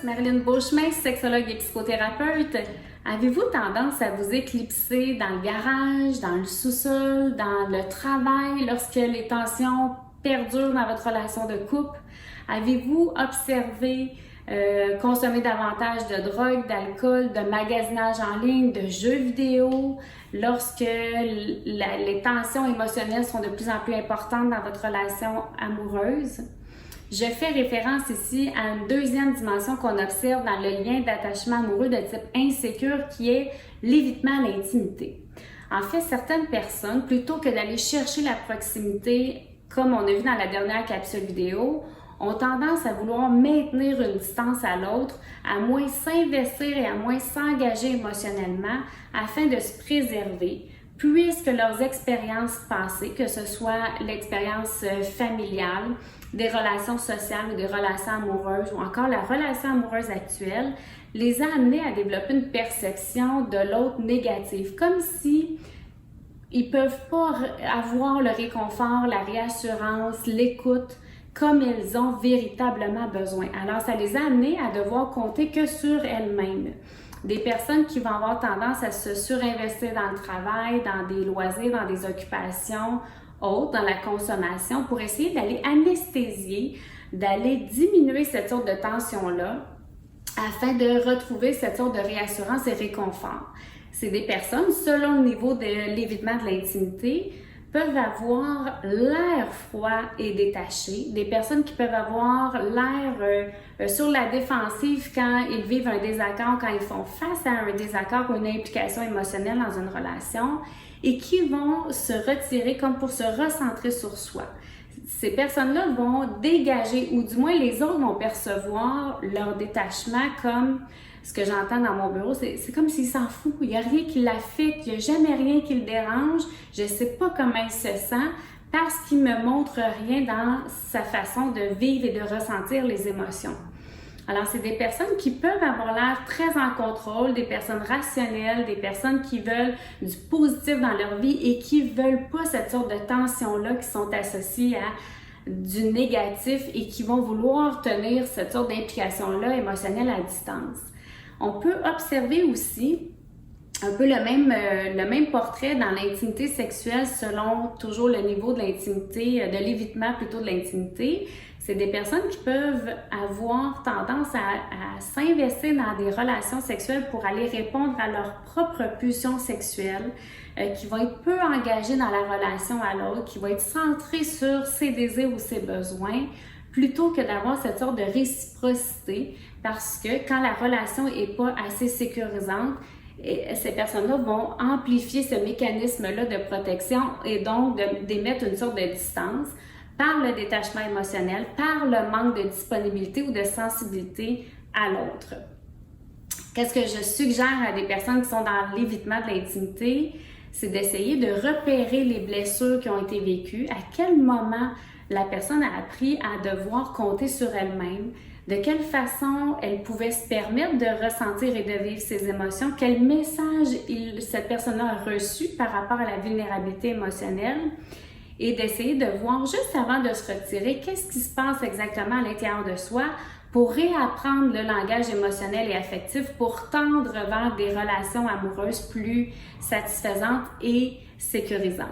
Marilyn Beauchemin, sexologue et psychothérapeute. Avez-vous tendance à vous éclipser dans le garage, dans le sous-sol, dans le travail, lorsque les tensions perdurent dans votre relation de couple? Avez-vous observé consommer davantage de drogue, d'alcool, de magasinage en ligne, de jeux vidéo, lorsque les tensions émotionnelles sont de plus en plus importantes dans votre relation amoureuse? Je fais référence ici à une deuxième dimension qu'on observe dans le lien d'attachement amoureux de type insécure qui est l'évitement à l'intimité. En fait, certaines personnes, plutôt que d'aller chercher la proximité, comme on a vu dans la dernière capsule vidéo, ont tendance à vouloir maintenir une distance à l'autre, à moins s'investir et à moins s'engager émotionnellement afin de se préserver, puisque leurs expériences passées, que ce soit l'expérience familiale, des relations sociales ou des relations amoureuses ou encore la relation amoureuse actuelle, les a amenés à développer une perception de l'autre négative, comme si ils peuvent pas avoir le réconfort, la réassurance, l'écoute comme ils ont véritablement besoin. Alors, ça les a amenés à devoir compter que sur elles-mêmes. Des personnes qui vont avoir tendance à se surinvestir dans le travail, dans des loisirs, dans des occupations autres, dans la consommation, pour essayer d'aller anesthésier, d'aller diminuer cette sorte de tension-là, afin de retrouver cette sorte de réassurance et réconfort. C'est des personnes, selon le niveau de l'évitement de l'intimité, peuvent avoir l'air froid et détaché, des personnes qui peuvent avoir l'air sur la défensive quand ils vivent un désaccord, quand ils font face à un désaccord ou une implication émotionnelle dans une relation et qui vont se retirer comme pour se recentrer sur soi. Ces personnes-là vont dégager, ou du moins les autres vont percevoir leur détachement comme, ce que j'entends dans mon bureau, c'est comme s'il s'en fout. Il n'y a rien qui l'affecte, il n'y a jamais rien qui le dérange. Je ne sais pas comment il se sent parce qu'il ne me montre rien dans sa façon de vivre et de ressentir les émotions. Alors, c'est des personnes qui peuvent avoir l'air très en contrôle, des personnes rationnelles, des personnes qui veulent du positif dans leur vie et qui ne veulent pas cette sorte de tension-là qui sont associées à du négatif et qui vont vouloir tenir cette sorte d'implication-là émotionnelle à distance. On peut observer aussi un peu le même portrait dans l'intimité sexuelle selon toujours le niveau de l'intimité, de l'évitement plutôt de l'intimité. C'est des personnes qui peuvent avoir tendance à s'investir dans des relations sexuelles pour aller répondre à leur propre pulsion sexuelle, qui vont être peu engagées dans la relation à l'autre, qui vont être centrées sur ses désirs ou ses besoins, plutôt que d'avoir cette sorte de réciprocité, parce que quand la relation n'est pas assez sécurisante, ces personnes-là vont amplifier ce mécanisme-là de protection et donc d'émettre une sorte de distance par le détachement émotionnel, par le manque de disponibilité ou de sensibilité à l'autre. Qu'est-ce que je suggère à des personnes qui sont dans l'évitement de l'intimité? C'est d'essayer de repérer les blessures qui ont été vécues, à quel moment la personne a appris à devoir compter sur elle-même, de quelle façon elle pouvait se permettre de ressentir et de vivre ses émotions, quel message cette personne-là a reçu par rapport à la vulnérabilité émotionnelle et d'essayer de voir juste avant de se retirer qu'est-ce qui se passe exactement à l'intérieur de soi pour réapprendre le langage émotionnel et affectif pour tendre vers des relations amoureuses plus satisfaisantes et sécurisantes.